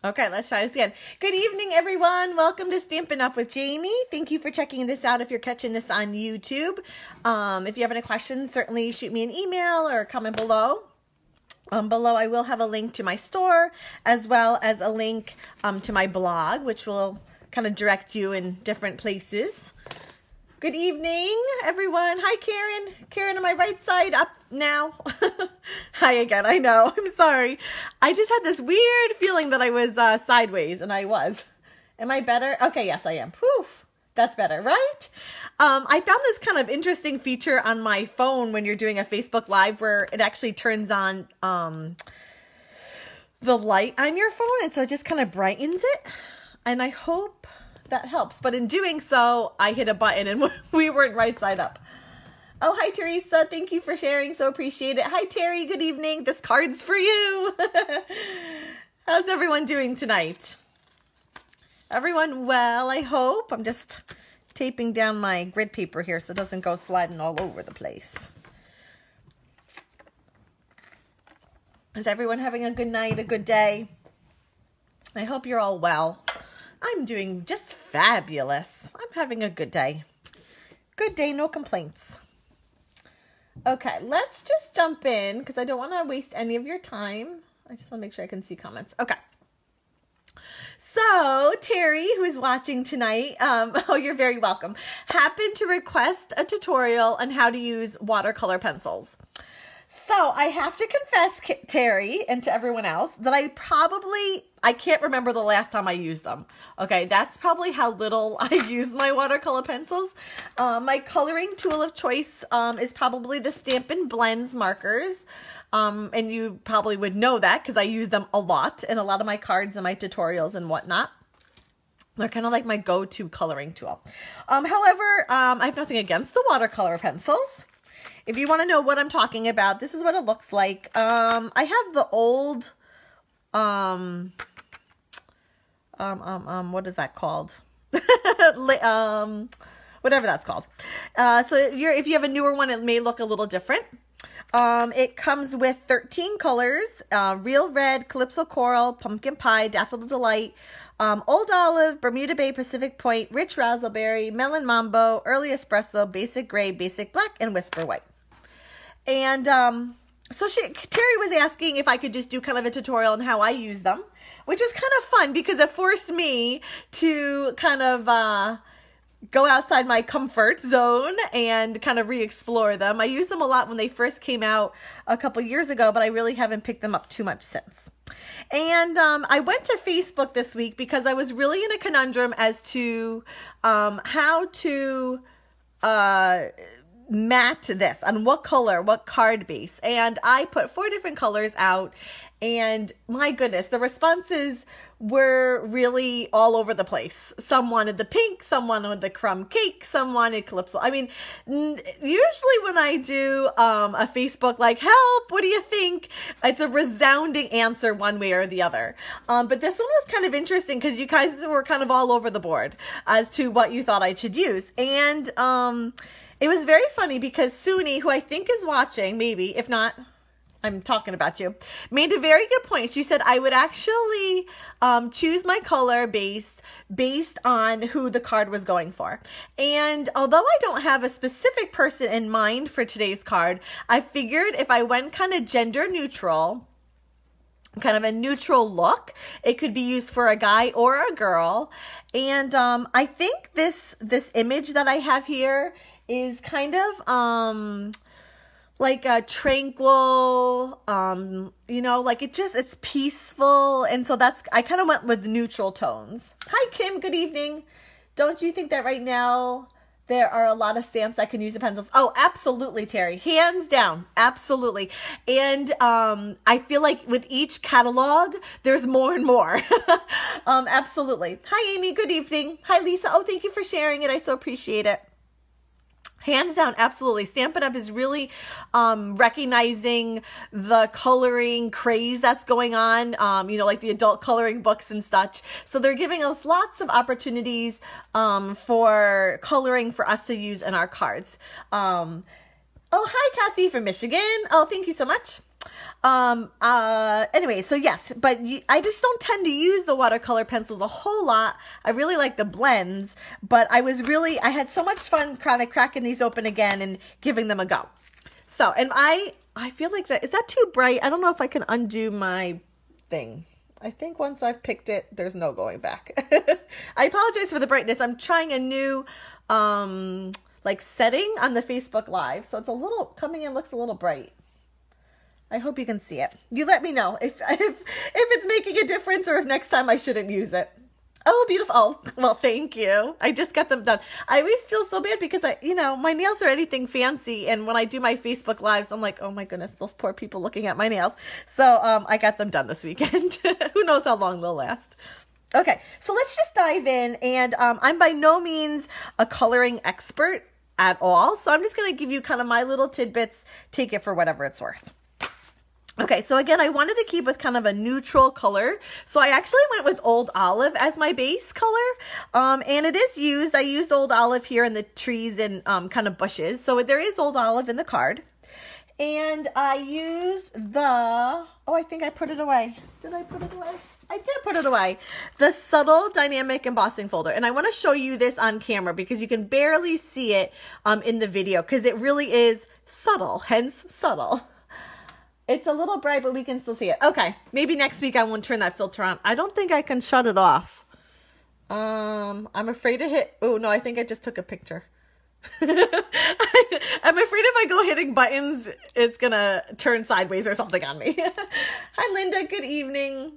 Okay, let's try this again. Good evening, everyone. Welcome to Stampin' Up with Jaimie. Thank you for checking this out if you're catching this on YouTube. If you have any questions, certainly shoot me an email or comment below. Below, I will have a link to my store as well as a link to my blog, which will kind of direct you in different places. Good evening, everyone. Hi, Karen. Karen on my right side, up now. Hi again. I know. I'm sorry. I just had this weird feeling that I was sideways, and I was. Am I better? Okay, yes, I am. Whew. That's better, right? I found this kind of interesting feature on my phone when you're doing a Facebook Live where it actually turns on the light on your phone, and so it just kind of brightens it. And I hope that helps. But in doing so, I hit a button and we weren't right side up. Oh, hi, Teresa. Thank you for sharing. So appreciate it. Hi, Terry. Good evening. This card's for you. How's everyone doing tonight? Everyone well, I hope. I'm just taping down my grid paper here so it doesn't go sliding all over the place. Is everyone having a good night, a good day? I hope you're all well. I'm doing just fabulous. I'm having a good day. Good day, no complaints. Okay, let's just jump in because I don't want to waste any of your time. I just want to make sure I can see comments. Okay. So, Terry, who's watching tonight, oh, you're very welcome, happened to request a tutorial on how to use watercolor pencils. So I have to confess, Terry, and to everyone else, that I can't remember the last time I used them. Okay, that's probably how little I use my watercolor pencils. My coloring tool of choice is probably the Stampin' Blends markers. And you probably would know that because I use them a lot in a lot of my cards and my tutorials and whatnot. They're kind of like my go-to coloring tool. However, I have nothing against the watercolor pencils. If you want to know what I'm talking about, this is what it looks like. I have the old, what is that called? Whatever that's called. So if you have a newer one, it may look a little different. It comes with 13 colors, Real Red, Calypso Coral, Pumpkin Pie, Daffodil Delight, Old Olive, Bermuda Bay, Pacific Point, Rich Raspberry, Melon Mambo, Early Espresso, Basic Gray, Basic Black, and Whisper White. And so Terry was asking if I could just do kind of a tutorial on how I use them, which was kind of fun because it forced me to kind of go outside my comfort zone and kind of re-explore them. I used them a lot when they first came out a couple years ago, but I really haven't picked them up too much since. And I went to Facebook this week because I was really in a conundrum as to how to matte this, on what color, what card base. And I put 4 different colors out, and my goodness, the responses were really all over the place. Some wanted the pink, some wanted the crumb cake, some wanted Calypso. I mean, usually when I do a Facebook like, help, what do you think? It's a resounding answer one way or the other. But this one was kind of interesting because you guys were kind of all over the board as to what you thought I should use. And it was very funny because Suni, who I think is watching, maybe, if not, I'm talking about you, made a very good point. She said, I would actually choose my color based on who the card was going for. And although I don't have a specific person in mind for today's card, I figured if I went kind of gender neutral, kind of a neutral look, it could be used for a guy or a girl. And I think this image that I have here is kind of like a tranquil, you know, like it's peaceful. And so I kind of went with neutral tones. Hi, Kim. Good evening. Don't you think that right now there are a lot of stamps that can use the pencils? Oh, absolutely, Terry. Hands down. Absolutely. And I feel like with each catalog, there's more and more. Absolutely. Hi, Amy. Good evening. Hi, Lisa. Oh, thank you for sharing it. I so appreciate it. Hands down, absolutely. Stampin' Up! Is really recognizing the coloring craze that's going on, you know, like the adult coloring books and such. So they're giving us lots of opportunities for coloring for us to use in our cards. Oh, hi, Kathy from Michigan. Oh, thank you so much. Anyway, so yes, but I just don't tend to use the watercolor pencils a whole lot. I really like the blends, but I had so much fun kind of cracking these open again and giving them a go. So, and I feel like is that too bright? I don't know if I can undo my thing. I think once I've picked it, there's no going back. I apologize for the brightness. I'm trying a new, like setting on the Facebook Live. So it's a little, coming in looks a little bright. I hope you can see it. You let me know if it's making a difference or if next time I shouldn't use it. Oh, beautiful. Oh, well, thank you. I just got them done. I always feel so bad because my nails are anything fancy. And when I do my Facebook Lives, I'm like, oh my goodness, those poor people looking at my nails. So I got them done this weekend. Who knows how long they'll last. Okay, so let's just dive in. And I'm by no means a coloring expert at all. So I'm just going to give you kind of my little tidbits. Take it for whatever it's worth. Okay, so again, I wanted to keep with kind of a neutral color. So I actually went with Old Olive as my base color. And it is used. I used Old Olive here in the trees and kind of bushes. So there is Old Olive in the card. And I used oh, I think I put it away. Did I put it away? I did put it away. The Subtle Dynamic Embossing Folder. And I want to show you this on camera because you can barely see it in the video because it really is subtle, hence subtle. It's a little bright, but we can still see it. Okay, maybe next week I won't turn that filter on. I don't think I can shut it off. I'm afraid to hit... Oh, no, I think I just took a picture. I'm afraid if I go hitting buttons, it's going to turn sideways or something on me. Hi, Linda. Good evening.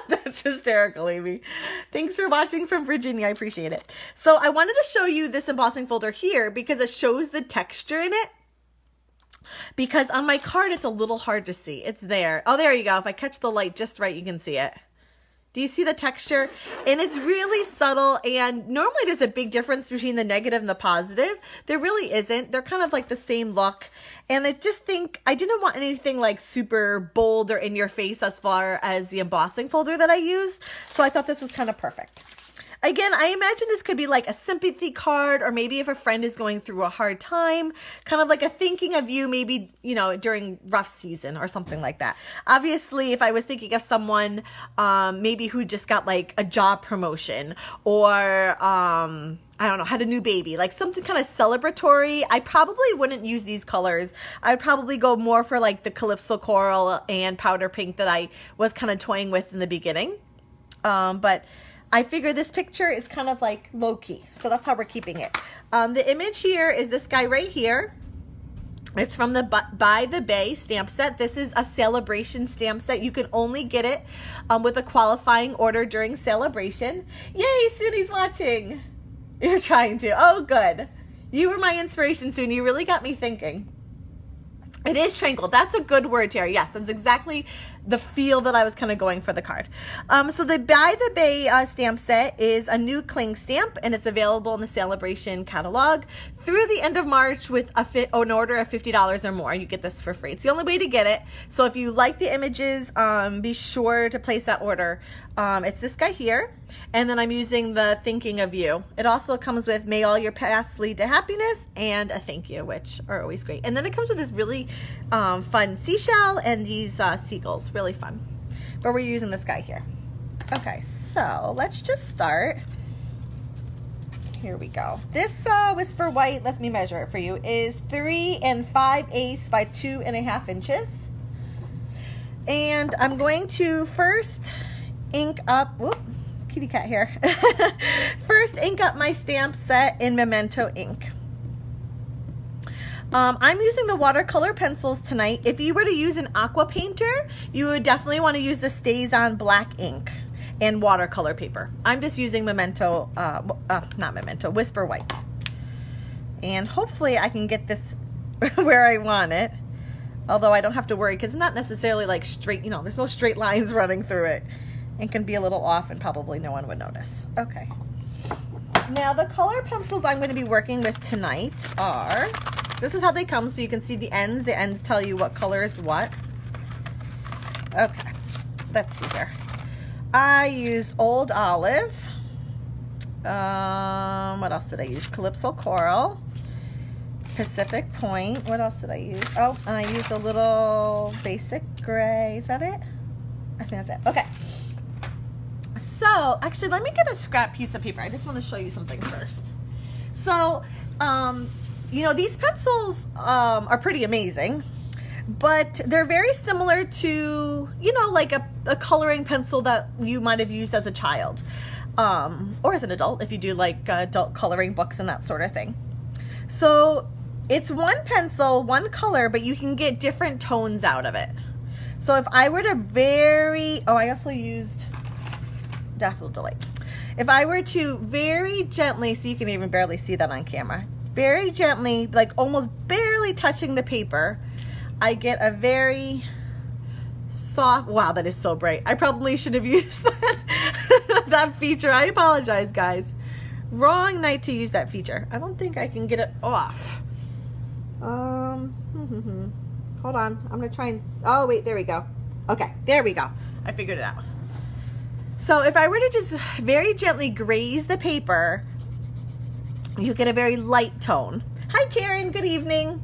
That's hysterical, Amy. Thanks for watching from Virginia. I appreciate it. So I wanted to show you this embossing folder here because it shows the texture in it. Because on my card, it's a little hard to see. It's there. Oh, there you go. If I catch the light just right, you can see it. Do you see the texture? And it's really subtle. And normally there's a big difference between the negative and the positive. There really isn't. They're kind of like the same look. And I didn't want anything like super bold or in your face as far as the embossing folder that I used. So I thought this was kind of perfect. Again, I imagine this could be like a sympathy card, or maybe if a friend is going through a hard time, kind of like a thinking of you, maybe, during rough season or something like that. Obviously, if I was thinking of someone, maybe who just got like a job promotion or, I don't know, had a new baby, like something kind of celebratory, I probably wouldn't use these colors. I'd probably go more for like the Calypso Coral and Powder Pink that I was kind of toying with in the beginning. But I figure this picture is kind of like low-key, so that's how we're keeping it. The image here is this guy right here. It's from the By the Bay stamp set. This is a Sale-A-Bration stamp set. You can only get it with a qualifying order during Sale-A-Bration. Yay, Suni's watching. You're trying to. Oh, good. You were my inspiration, Suni. You really got me thinking. It is tranquil. That's a good word, Terry. Yes, that's exactly the feel that I was kind of going for the card. So the By the Bay stamp set is a new cling stamp, and it's available in the Sale-A-Bration catalog through the end of March with an order of $50 or more. You get this for free. It's the only way to get it. So if you like the images, be sure to place that order. It's this guy here, and then I'm using the Thinking of You. It also comes with May All Your Paths Lead to Happiness and a thank you, which are always great. And then it comes with this really fun seashell and these seagulls. Really fun. But we're using this guy here. Okay, so let's just start. Here we go. This Whisper White, let me measure it for you, is 3 5/8 by 2.5 inches. And I'm going to first ink up, whoop, kitty cat here. First ink up my stamp set in Memento ink. I'm using the watercolor pencils tonight. If you were to use an aqua painter, you would definitely want to use the StazOn black ink and watercolor paper. I'm just using Memento, not Memento, Whisper White. And hopefully I can get this where I want it. Although I don't have to worry because it's not necessarily like straight, there's no straight lines running through it. It can be a little off and probably no one would notice. Okay. Now the color pencils I'm going to be working with tonight are, this is how they come, so you can see the ends. The ends tell you what color is what. Okay, let's see here. I used Old Olive. What else did I use? Calypso Coral, Pacific Point. What else did I use? Oh, and I used a little basic gray. Is that it? I think that's it. Okay. So, actually, let me get a scrap piece of paper. I just want to show you something first. So, you know, these pencils are pretty amazing, but they're very similar to, you know, like a coloring pencil that you might have used as a child, or as an adult if you do like adult coloring books and that sort of thing. So it's one pencil, one color, but you can get different tones out of it. So if I were to I also used Daffodil Delight. If I were to very gently, so you can even barely see that on camera, very gently, like almost barely touching the paper, I get a very soft, wow, that is so bright. I probably should have used that feature. I apologize, guys. Wrong night to use that feature. I don't think I can get it off. Hold on. I'm going to try and, oh, wait, there we go. Okay, there we go. I figured it out. So if I were to just very gently graze the paper, you get a very light tone. Hi, Karen. Good evening.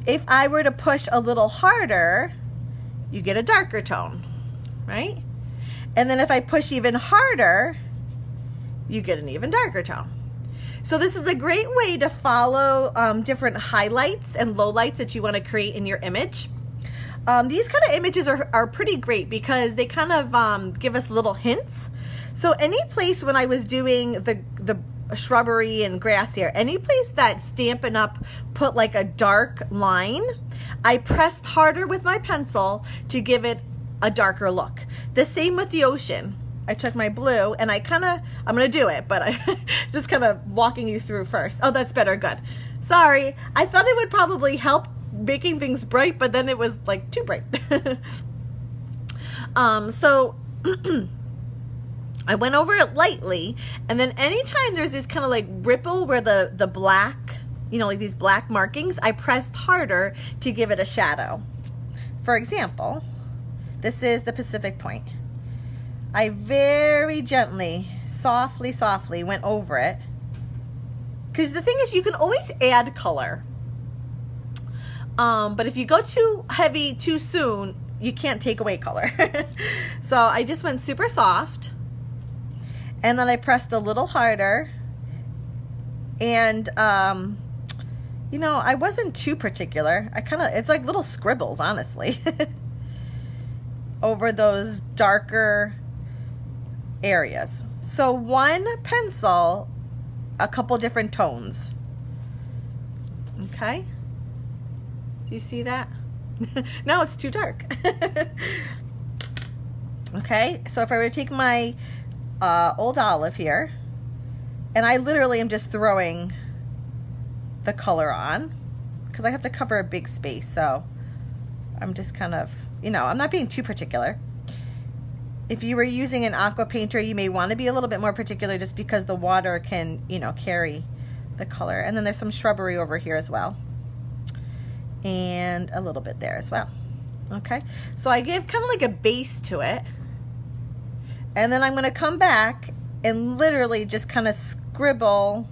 If I were to push a little harder, you get a darker tone, right? And then if I push even harder, you get an even darker tone. So this is a great way to follow different highlights and lowlights that you want to create in your image. These kind of images are pretty great because they kind of give us little hints. So any place when I was doing the shrubbery and grass here, any place that Stampin' Up! Put like a dark line, I pressed harder with my pencil to give it a darker look. The same with the ocean. I took my blue and I'm gonna do it, but I just kind of walking you through first. Oh, that's better, good. Sorry, I thought it would probably help making things bright, but then it was like too bright. So I went over it lightly, and then anytime there's this kind of like ripple where the black, you know, like these black markings, I pressed harder to give it a shadow. For example, this is the Pacific Point. I very gently, softly went over it. Because the thing is, you can always add color. But if you go too heavy too soon, you can't take away color. So I just went super soft. And then I pressed a little harder. And, you know, I wasn't too particular. It's like little scribbles, honestly. Over those darker areas. So one pencil, a couple different tones. Okay? Do you see that? No, it's too dark. Okay, so if I were to take my old olive here, and I literally am just throwing the color on because I have to cover a big space, so I'm just kind of, you know, I'm not being too particular. If you were using an aqua painter, you may want to be a little bit more particular just because the water can, you know, carry the color. And then there's some shrubbery over here as well. And a little bit there as well. Okay, so I give kind of like a base to it. And then I'm going to come back and literally just kind of scribble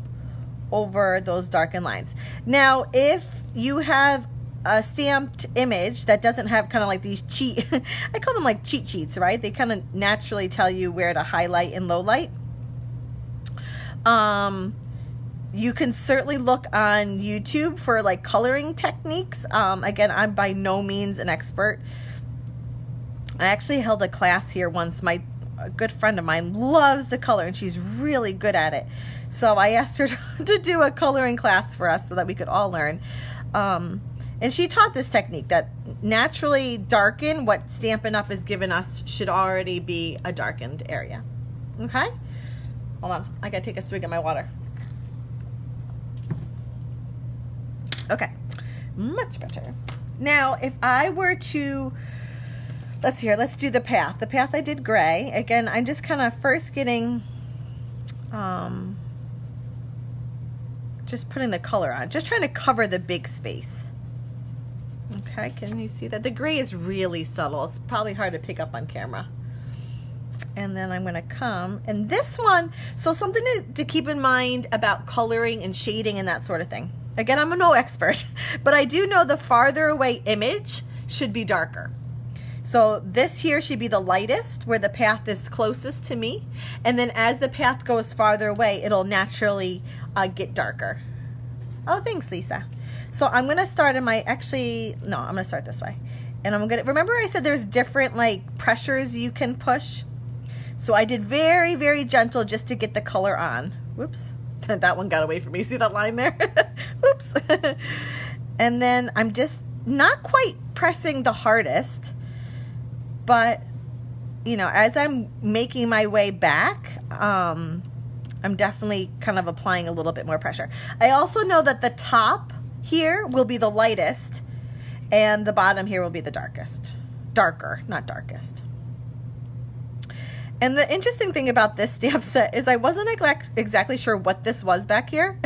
over those darkened lines. Now, if you have a stamped image that doesn't have kind of like these I call them like cheat sheets, right? They kind of naturally tell you where to highlight and low light. You can certainly look on YouTube for like coloring techniques. Again, I'm by no means an expert. I actually held a class here once. A good friend of mine loves to color and she's really good at it. So I asked her to do a coloring class for us so that we could all learn. And she taught this technique that naturally darken what Stampin' Up! Has given us should already be a darkened area. Okay? Hold on. I gotta take a swig of my water. Okay. Much better. Now, if I were to, let's do the path. The path I did gray. Again, I'm just kind of first getting, just putting the color on. Just trying to cover the big space. Okay, can you see that? The gray is really subtle. It's probably hard to pick up on camera. And then I'm going to come, and this one, so something to keep in mind about coloring and shading and that sort of thing. Again, I'm no expert, but I do know the farther away image should be darker. So this here should be the lightest, where the path is closest to me. And then as the path goes farther away, it'll naturally get darker. Oh, thanks, Lisa. So I'm going to start in my, I'm going to start this way. And I'm going to, remember I said there's different like pressures you can push? So I did very, very gentle just to get the color on. Whoops. That one got away from me. See that line there? Oops. And then I'm just not quite pressing the hardest, but you know, as I'm making my way back, I'm definitely kind of applying a little bit more pressure. I also know that the top here will be the lightest and the bottom here will be the darkest. Darker, not darkest. And the interesting thing about this stamp set is I wasn't exactly sure what this was back here.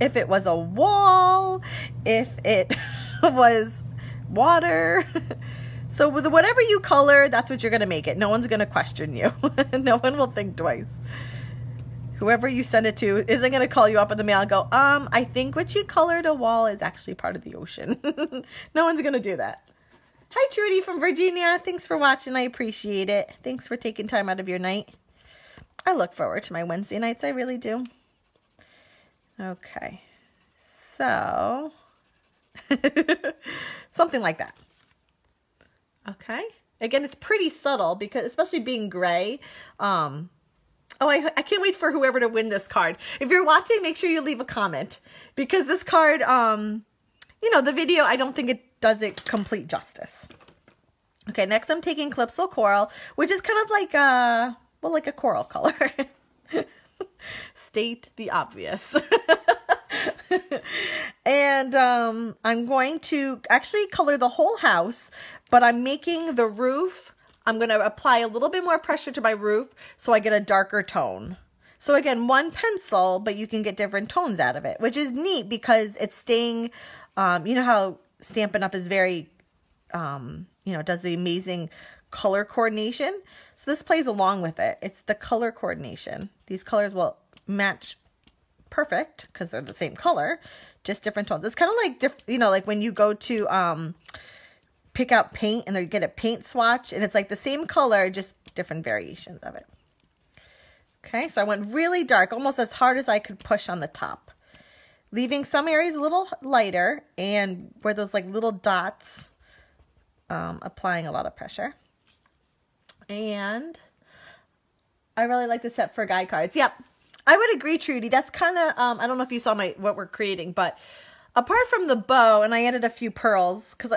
If it was a wall, if it was water. So with whatever you color, that's what you're going to make it. No one's going to question you. No one will think twice. Whoever you send it to isn't going to call you up in the mail and go, I think what you colored a wall is actually part of the ocean. No one's going to do that. Hi, Trudy from Virginia. Thanks for watching. I appreciate it. Thanks for taking time out of your night. I look forward to my Wednesday nights. I really do. Okay. So, something like that. Okay. Again, it's pretty subtle because, especially being gray. Oh, I can't wait for whoever to win this card. If you're watching, make sure you leave a comment because this card, you know, the video, I don't think it does it complete justice. Okay, next I'm taking Calypso Coral, which is kind of like a, well, like a coral color. State the obvious. And I'm going to actually color the whole house, but I'm making the roof, I'm going to apply a little bit more pressure to my roof so I get a darker tone. So again, one pencil, but you can get different tones out of it, which is neat because it's staying, you know how Stampin' Up! Is very, you know, does the amazing color coordination. So this plays along with it. It's the color coordination. These colors will match perfect because they're the same color, just different tones. It's kind of like, you know, like when you go to pick out paint and they get a paint swatch and it's like the same color, just different variations of it. Okay, so I went really dark, almost as hard as I could push on the top, leaving some areas a little lighter and where those like little dots, applying a lot of pressure. And I really like the set for guide cards. Yep, I would agree, Trudy. That's kind of, I don't know if you saw what we're creating, but apart from the bow, and I added a few pearls because,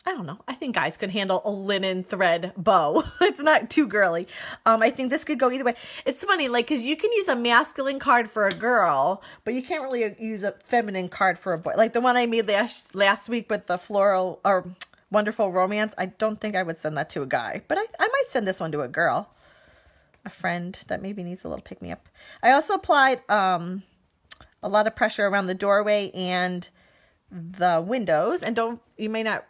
I don't know. I think guys could handle a linen thread bow. It's not too girly. I think this could go either way. It's funny, like, because you can use a masculine card for a girl, but you can't really use a feminine card for a boy. Like the one I made last week with the floral or wonderful romance. I don't think I would send that to a guy, but I might send this one to a girl, a friend that maybe needs a little pick-me-up. I also applied a lot of pressure around the doorway and the windows, and you may not,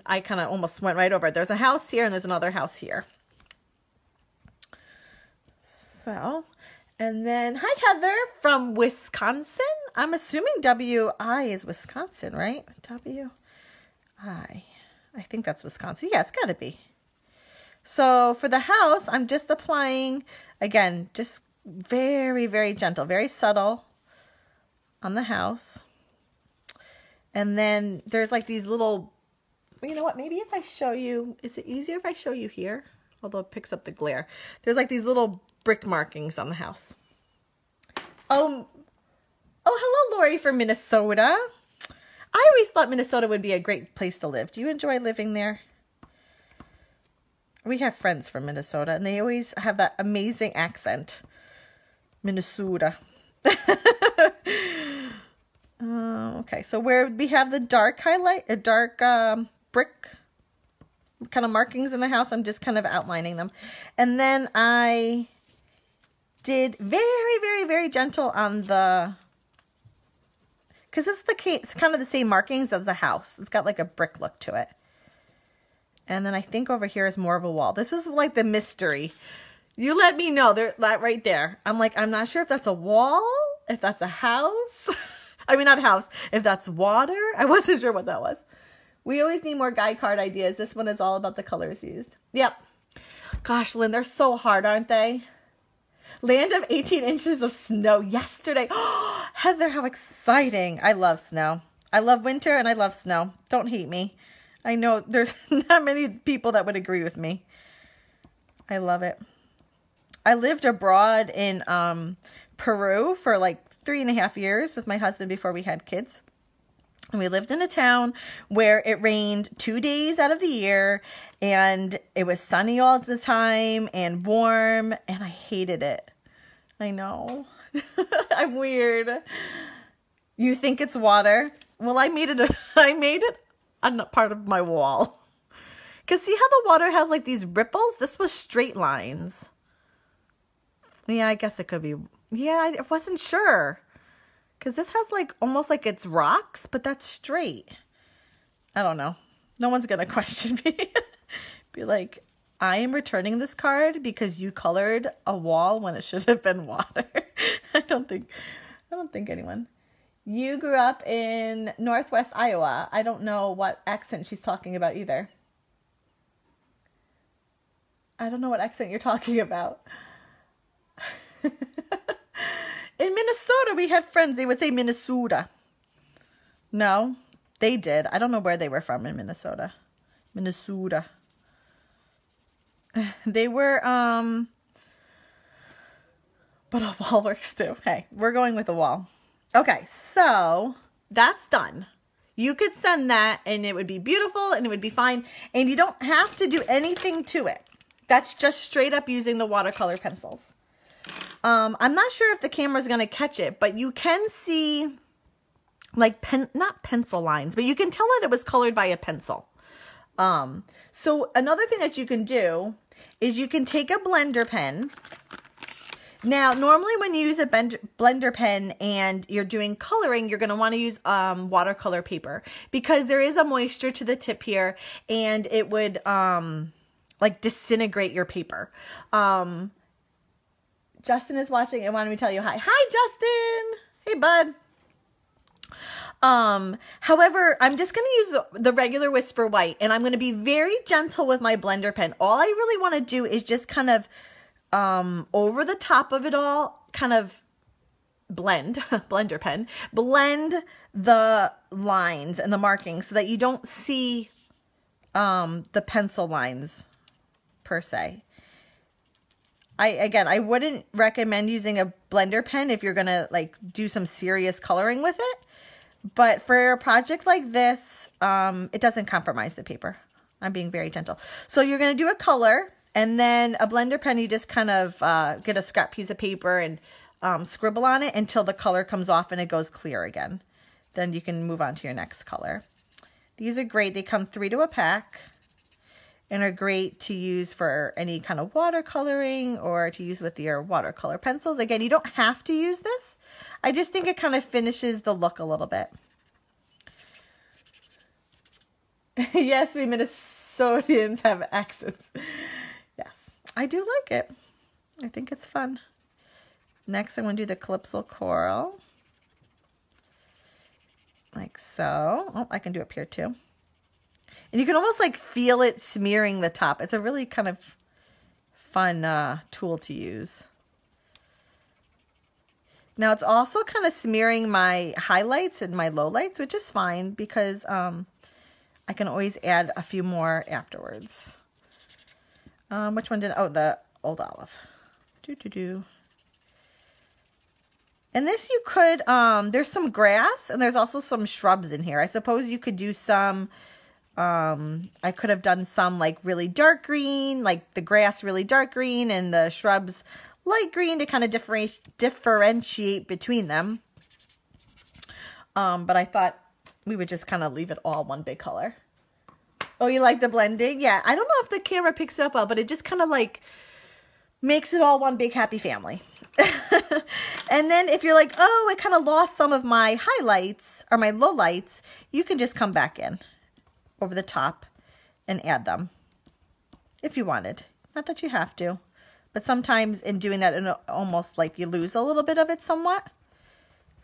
I kind of almost went right over it. There's a house here and there's another house here. So, and then hi Heather from Wisconsin. I'm assuming WI is Wisconsin, right? I think that's Wisconsin. Yeah, it's got to be. So for the house, I'm just applying, again, just very, very gentle, very subtle on the house. And then there's like these little, you know what, maybe if I show you, is it easier if I show you here? Although it picks up the glare. There's like these little brick markings on the house. Oh, hello, Lori from Minnesota. I always thought Minnesota would be a great place to live. Do you enjoy living there? We have friends from Minnesota, and they always have that amazing accent. Minnesota. Okay, so where we have the dark highlight, a dark brick kind of markings in the house, I'm just kind of outlining them. And then I did very, very, very gentle on the, because this is the case, it's kind of the same markings as the house. It's got like a brick look to it. And then I think over here is more of a wall. This is like the mystery. You let me know. That right there. I'm like, I'm not sure if that's a wall, if that's a house. I mean, not house. If that's water, I wasn't sure what that was. We always need more guide card ideas. This one is all about the colors used. Yep. Gosh, Lynn, they're so hard, aren't they? Land of 18 inches of snow yesterday. Oh, Heather, how exciting. I love snow. I love winter and I love snow. Don't hate me. I know there's not many people that would agree with me. I love it. I lived abroad in Peru for like 3.5 years with my husband before we had kids. And we lived in a town where it rained 2 days out of the year and it was sunny all the time and warm, and I hated it. I know. I'm weird. You think it's water? Well, I made it a part of my wall. Cause see how the water has like these ripples? This was straight lines. Yeah, I guess it could be. Yeah, I wasn't sure. Because this has like almost like it's rocks, but that's straight. I don't know. No one's going to question me. Be like, I am returning this card because you colored a wall when it should have been water. I don't think anyone. You grew up in Northwest Iowa. I don't know what accent she's talking about either. I don't know what accent you're talking about. In Minnesota, we had friends. They would say Minnesota. No, they did. I don't know where they were from in Minnesota. Minnesota. They were, but a wall works too. Hey, we're going with a wall. Okay, so that's done. You could send that and it would be beautiful and it would be fine. And you don't have to do anything to it. That's just straight up using the watercolor pencils. I'm not sure if the camera's going to catch it, but you can see like not pencil lines, but you can tell that it was colored by a pencil. So another thing that you can do is you can take a blender pen. Now, normally when you use a blender pen and you're doing coloring, you're going to want to use watercolor paper because there is a moisture to the tip here and it would like disintegrate your paper. Justin is watching and wanted me to tell you hi. Hi, Justin. Hey, bud. However, I'm just going to use the regular Whisper White, and I'm going to be very gentle with my blender pen. All I really want to do is just kind of over the top of it all, kind of blend, blender pen, blend the lines and the markings so that you don't see the pencil lines per se. I wouldn't recommend using a blender pen if you're going to like do some serious coloring with it. But for a project like this, it doesn't compromise the paper. I'm being very gentle. So you're going to do a color and then a blender pen, you just kind of get a scrap piece of paper and scribble on it until the color comes off and it goes clear again. Then you can move on to your next color. These are great. They come 3 to a pack. And are great to use for any kind of watercoloring or to use with your watercolor pencils. Again, you don't have to use this. I just think it kind of finishes the look a little bit. Yes, we Minnesotans have accents. Yes, I do like it. I think it's fun. Next, I'm going to do the Calypso Coral. Like so. Oh, I can do up here too. And you can almost like feel it smearing the top. It's a really kind of fun tool to use. Now it's also kind of smearing my highlights and my lowlights, which is fine because I can always add a few more afterwards. Which one did, oh, the Old Olive. And this you could, there's some grass and there's also some shrubs in here. I suppose you could do some, I could have done some like really dark green, like the grass really dark green and the shrubs light green to kind of differentiate between them. But I thought we would just kind of leave it all one big color. Oh, you like the blending? Yeah, I don't know if the camera picks it up well, but it just kind of like makes it all one big happy family. And then if you're like, oh, I kind of lost some of my highlights or my lowlights, you can just come back in over the top and add them if you wanted. Not that you have to, but sometimes in doing that, it almost like you lose a little bit of it somewhat.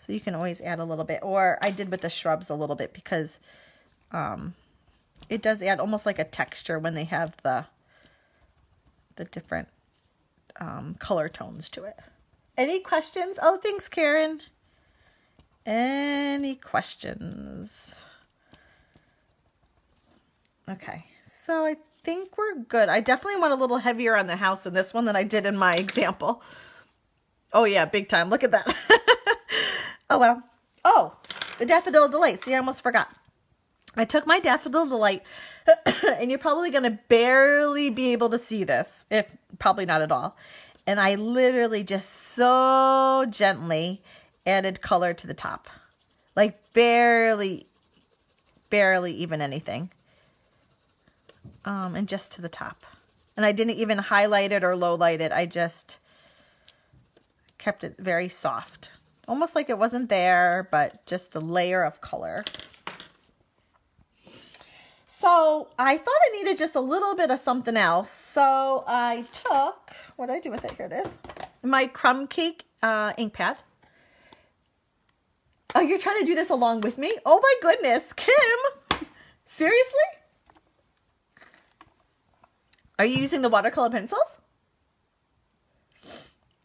So you can always add a little bit, or I did with the shrubs a little bit because it does add almost like a texture when they have the different color tones to it. Any questions? Oh, thanks, Karen. Any questions? Okay, so I think we're good. I definitely went a little heavier on the house in this one than I did in my example. Oh yeah, big time. Look at that. Oh well. Oh, the Daffodil Delight. See, I almost forgot. I took my Daffodil Delight, and you're probably going to barely be able to see this, if probably not at all. And I literally just so gently added color to the top. Like barely even anything. And just to the top. And I didn't even highlight it or low light it. I just kept it very soft. Almost like it wasn't there, but just a layer of color. So I thought I needed just a little bit of something else. So I took, what did I do with it? Here it is. My crumb cake ink pad. Oh, you're trying to do this along with me? Oh my goodness, Kim. Seriously? Are you using the watercolor pencils?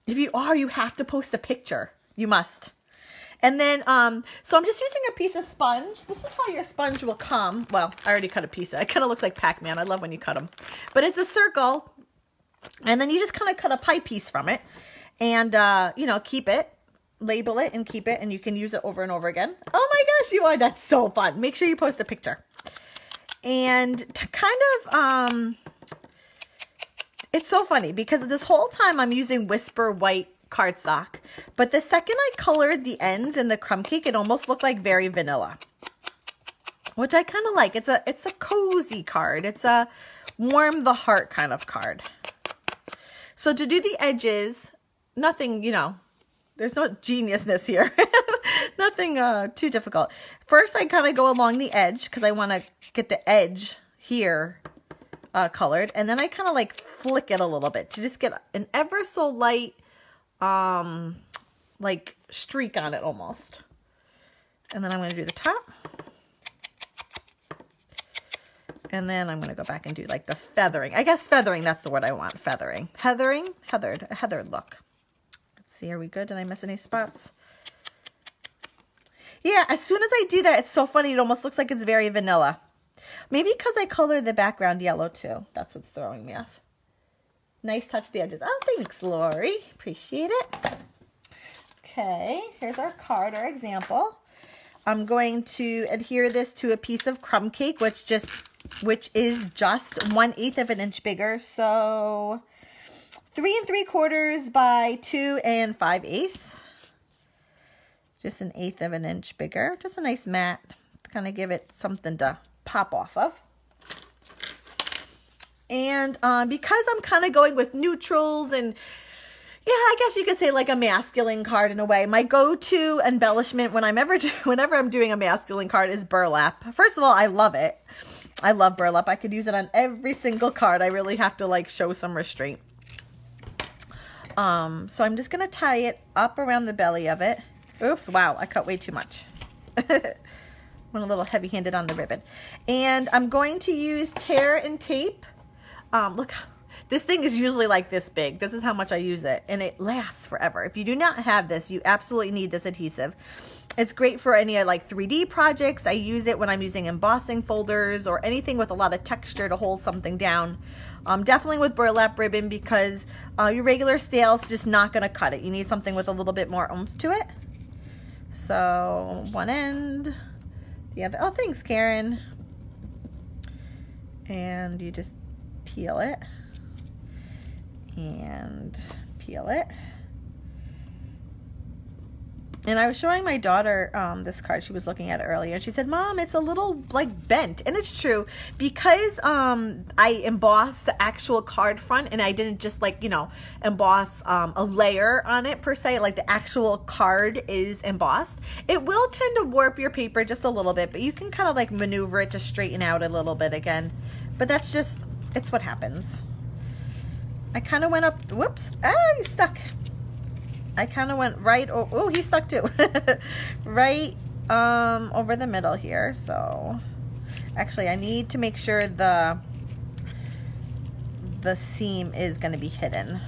If you are, you have to post a picture. You must. And then, so I'm just using a piece of sponge. This is how your sponge will come. Well, I already cut a piece of it. It kind of looks like Pac-Man. I love when you cut them. But it's a circle. And then you just kind of cut a pie piece from it. And, you know, keep it. Label it and keep it. And you can use it over and over again. Oh my gosh, you are. That's so fun. Make sure you post a picture. And to kind of, it's so funny because this whole time I'm using Whisper White cardstock, but the second I colored the ends in the crumb cake, it almost looked like very vanilla, which I kind of like. It's a cozy card. It's a warm the heart kind of card. So to do the edges, nothing, you know, there's no geniusness here. Nothing too difficult. First, I kind of go along the edge because I want to get the edge here colored, and then I kind of like flick it a little bit to just get an ever so light like streak on it almost. And then I'm going to do the top. And then I'm going to go back and do like the feathering. I guess feathering, that's the word I want. Feathering. Heathering? Heathered. A heathered look. Let's see, are we good? Did I miss any spots? Yeah, as soon as I do that, it's so funny. It almost looks like it's very vanilla. Maybe because I colored the background yellow too. That's what's throwing me off. Nice touch the edges. Oh, thanks, Lori. Appreciate it. Okay, here's our card, our example. I'm going to adhere this to a piece of crumb cake, which is just 1/8 of an inch bigger. So 3 3/4 by 2 5/8. Just 1/8 of an inch bigger. Just a nice mat to kind of give it something to pop off of. And because I'm kind of going with neutrals and, yeah, I guess you could say like a masculine card in a way. My go-to embellishment whenever I'm doing a masculine card is burlap. First of all, I love it. I love burlap. I could use it on every single card. I really have to like show some restraint. So I'm just going to tie it up around the belly of it. Oops, wow, I cut way too much. Went a little heavy-handed on the ribbon. And I'm going to use tear and tape. Look, this thing is usually like this big. This is how much I use it, and it lasts forever. If you do not have this, you absolutely need this adhesive. It's great for any like 3D projects. I use it when I'm using embossing folders or anything with a lot of texture to hold something down. Definitely with burlap ribbon because your regular stale is just not going to cut it. You need something with a little bit more oomph to it. So one end, the other. Oh, thanks, Karen. And you just peel it and peel it. And I was showing my daughter this card. She was looking at it earlier, and she said, "Mom, it's a little like bent." And it's true because I embossed the actual card front, and I didn't just like, you know, emboss a layer on it per se. Like the actual card is embossed. It will tend to warp your paper just a little bit, but you can kind of like maneuver it to straighten out a little bit again. But that's just, it's what happens. I kind of went up. Whoops! Ah, you stuck. I kind of went right, oh, he's stuck too. Right over the middle here. So actually I need to make sure the seam is going to be hidden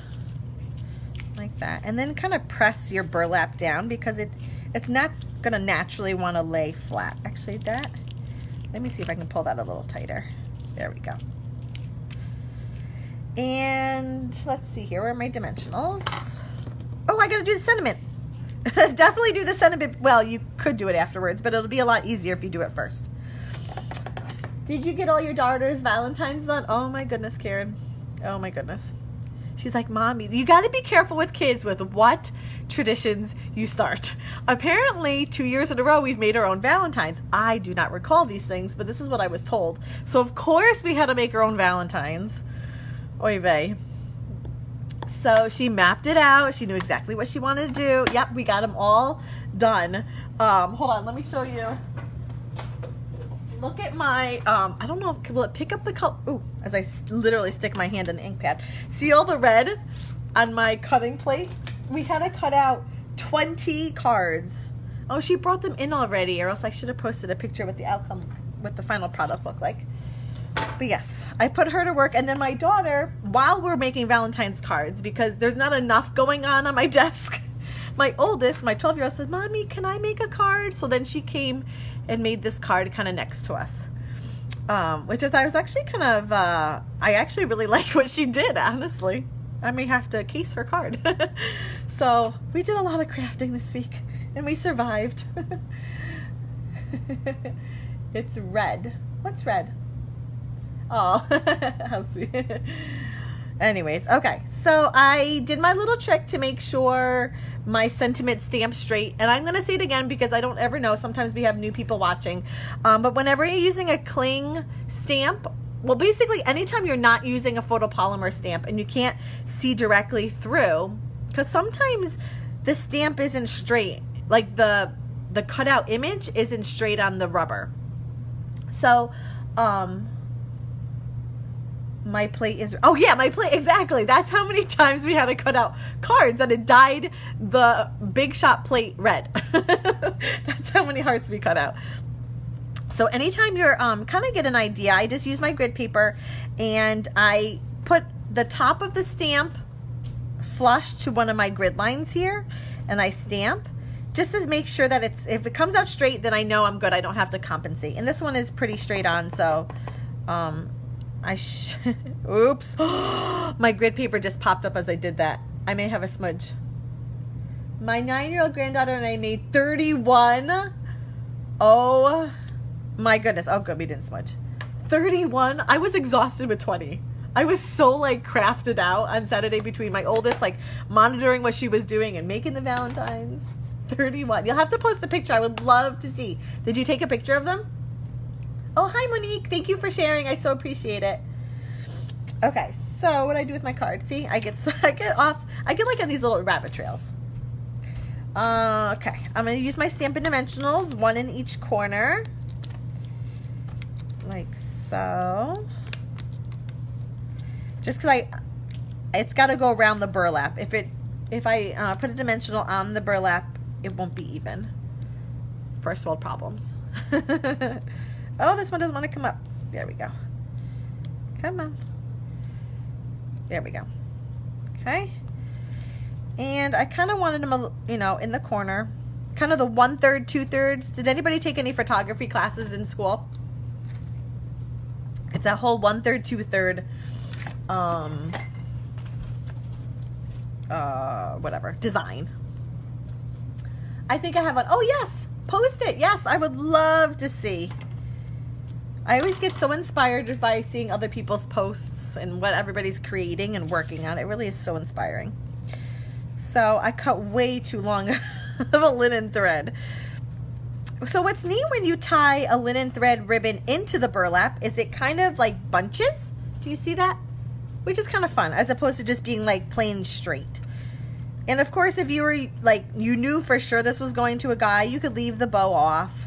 like that, and then kind of press your burlap down because it's not going to naturally want to lay flat. Actually, let me see if I can pull that a little tighter. There we go. And let's see here, where are my dimensionals? Oh, I gotta do the sentiment. Definitely do the sentiment. Well, you could do it afterwards, but it'll be a lot easier if you do it first. Did you get all your daughters' Valentine's done? Oh my goodness, Karen. Oh my goodness. She's like, Mommy, you got to be careful with kids with what traditions you start. Apparently, 2 years in a row, we've made our own Valentines. I do not recall these things, but this is what I was told. So, of course, we had to make our own Valentines. Oy vey. So, she mapped it out. She knew exactly what she wanted to do. Yep, we got them all done. Hold on, let me show you. Look at my, I don't know, will it pick up the color? Ooh, as I literally stick my hand in the ink pad. See all the red on my cutting plate? We had to cut out 20 cards. Oh, she brought them in already, or else I should have posted a picture with the outcome, what the final product looked like. But yes, I put her to work. And then my daughter, while we're making Valentine's cards, because there's not enough going on my desk, my oldest, my 12-year-old said, Mommy, can I make a card? So then she came and made this card kind of next to us. Which is, I was actually kind of, I actually really like what she did, honestly. I may have to case her card. So we did a lot of crafting this week and we survived. It's red. What's red? Oh, how sweet. Anyways, okay, so I did my little trick to make sure my sentiment stamped straight, and I'm going to say it again because I don't ever know. Sometimes we have new people watching, but whenever you're using a cling stamp, well, basically anytime you're not using a photopolymer stamp and you can't see directly through, because sometimes the stamp isn't straight, like the cutout image isn't straight on the rubber. So, my plate is, oh yeah, my plate, exactly. That's how many times we had to cut out cards that it dyed the Big Shot plate red. That's how many hearts we cut out. So anytime you're kind of get an idea, I just use my grid paper and I put the top of the stamp flush to one of my grid lines here, and I stamp just to make sure that if it comes out straight, then I know I'm good. I don't have to compensate. And this one is pretty straight on, so oops. My grid paper just popped up as I did that. I may have a smudge. My 9-year-old granddaughter and I made 31. Oh my goodness. Oh good, we didn't smudge. 31. I was exhausted with 20. I was so like crafted out on Saturday between my oldest like monitoring what she was doing and making the Valentines. 31. You'll have to post the picture. I would love to see. Did you take a picture of them? Oh, hi, Monique. Thank you for sharing. I so appreciate it. Okay, so what do I do with my card? See, I get like on these little rabbit trails. Okay, I'm going to use my Stampin' Dimensionals, one in each corner. Like so. Just because it's got to go around the burlap. If I put a dimensional on the burlap, it won't be even. First world problems. Oh, this one doesn't want to come up. There we go. Come on. There we go. Okay. And I kind of wanted them, you know, in the corner. Kind of the 1/3, 2/3. Did anybody take any photography classes in school? It's that whole 1/3, 2/3, whatever, design. I think I have one. Oh, yes. Post it. Yes, I would love to see. I always get so inspired by seeing other people's posts and what everybody's creating and working on. It really is so inspiring. So I cut way too long of a linen thread. So what's neat when you tie a linen thread ribbon into the burlap is it kind of like bunches. Do you see that? Which is kind of fun as opposed to just being like plain straight. And of course, if you were like, you knew for sure this was going to a guy, you could leave the bow off.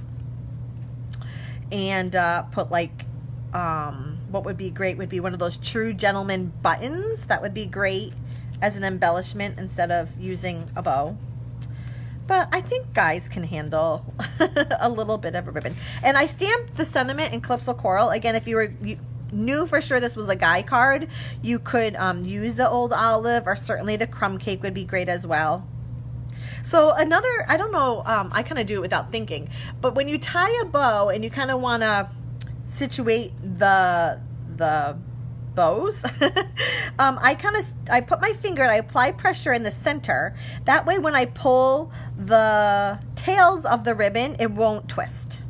And put like, what would be great would be one of those true gentleman buttons. That would be great. as an embellishment instead of using a bow. But I think guys can handle a little bit of a ribbon. And I stamped the sentiment in Calypso Coral. Again, if you knew for sure this was a guy card, you could use the old olive, or certainly the crumb cake would be great as well. So another, I don't know, I kind of do it without thinking, but when you tie a bow and you kind of want to situate the bows, I put my finger and I apply pressure in the center. That way when I pull the tails of the ribbon, it won't twist.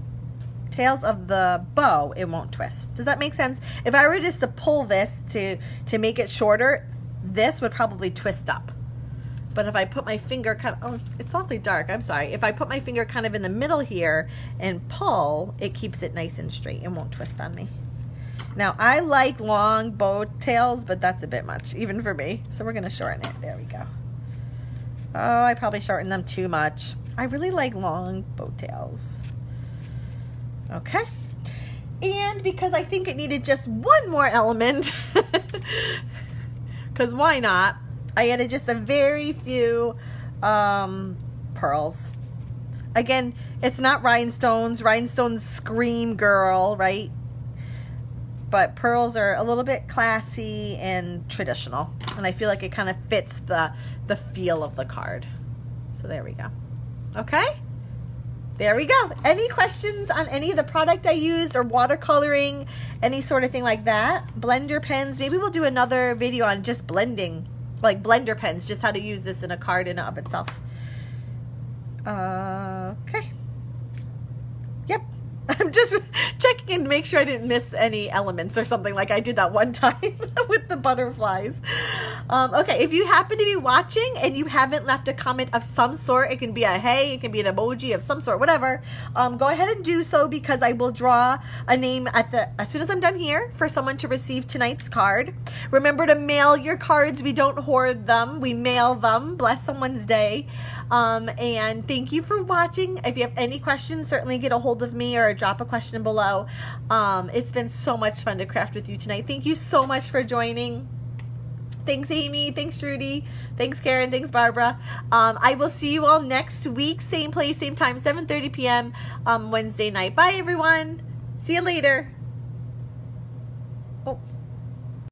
Tails of the bow, it won't twist. Does that make sense? If I were just to pull this to make it shorter, this would probably twist up. But if I put my finger kind of, oh, it's awfully dark, I'm sorry. If I put my finger kind of in the middle here and pull, it keeps it nice and straight and won't twist on me. Now, I like long bow tails, but that's a bit much, even for me. So we're gonna shorten it, there we go. Oh, I probably shortened them too much. I really like long bow tails. Okay. And because I think it needed just one more element, because why not? I added just a very few pearls. Again, it's not rhinestones. Rhinestones scream girl, right? But pearls are a little bit classy and traditional. And I feel like it kind of fits the feel of the card. So there we go. Okay? There we go. Any questions on any of the product I used, or watercoloring, any sort of thing like that? Blender pens. Maybe we'll do another video on just blending, like blender pens, just how to use this in a card in and of itself. Okay. Yep. I'm just checking in to make sure I didn't miss any elements or something, like I did that one time with the butterflies. Okay, if you happen to be watching and you haven't left a comment of some sort, it can be a hey, it can be an emoji of some sort, whatever, go ahead and do so, because I will draw a name as soon as I'm done here for someone to receive tonight's card. Remember to mail your cards. We don't hoard them, we mail them. Bless someone's day. And thank you for watching. If you have any questions, certainly get a hold of me or drop a question below. It's been so much fun to craft with you tonight. Thank you so much for joining. Thanks, Amy. Thanks, Trudy. Thanks, Karen. Thanks, Barbara. I will see you all next week. Same place, same time, 7:30 p.m. Wednesday night. Bye, everyone. See you later. Oh.